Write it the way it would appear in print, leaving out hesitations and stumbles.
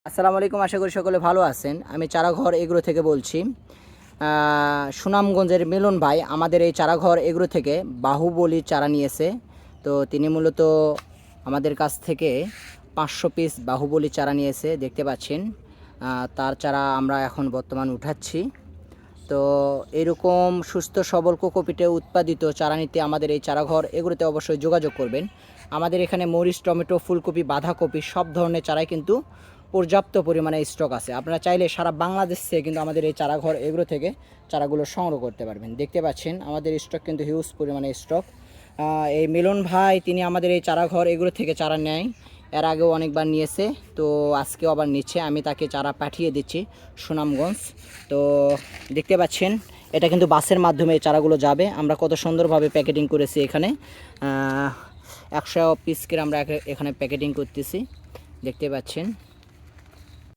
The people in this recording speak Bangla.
আসসালামু আলাইকুম, আশা করি সকলে ভালো আছেন। আমি চারাঘর এগ্রো থেকে বলছি। সুনামগঞ্জের মিলন ভাই আমাদের এই চারাঘর এগ্রো থেকে বাহুবলী চারা নিয়েছে। তো তিনি মূলত আমাদের কাছ থেকে 500 পিস বাহুবলী চারা নিয়েছে, দেখতে পাচ্ছেন। তার চারা আমরা এখন বর্তমান উঠাচ্ছি। তো এরকম সুস্থ সবল কোকোপিটে উৎপাদিত চারা নিতে আমাদের এই চারাঘর এগুলোতে অবশ্যই যোগাযোগ করবেন। আমাদের এখানে মরিচ, টমেটো, ফুলকপি, বাঁধাকপি সব ধরনের চারাই কিন্তু পর্যাপ্ত পরিমাণে স্টক আছে। আপনারা চাইলে সারা বাংলাদেশ থেকে কিন্তু আমাদের এই চারাঘর এগুলো থেকে চারাগুলো সংগ্রহ করতে পারবেন। দেখতে পাচ্ছেন আমাদের স্টক কিন্তু হিউজ পরিমাণে স্টক। এই মিলন ভাই তিনি আমাদের এই চারাঘর এগুলো থেকে চারা নেয়, এর আগেও অনেকবার নিয়েছে। তো আজকেও আবার নিচ্ছে, আমি তাকে চারা পাঠিয়ে দিচ্ছি সুনামগঞ্জ। তো দেখতে পাচ্ছেন এটা কিন্তু বাসের মাধ্যমে এই চারাগুলো যাবে। আমরা কত সুন্দরভাবে প্যাকেটিং করেছি, এখানে 100 পিস করে আমরা এখানে প্যাকেটিং করতেছি, দেখতে পাচ্ছেন।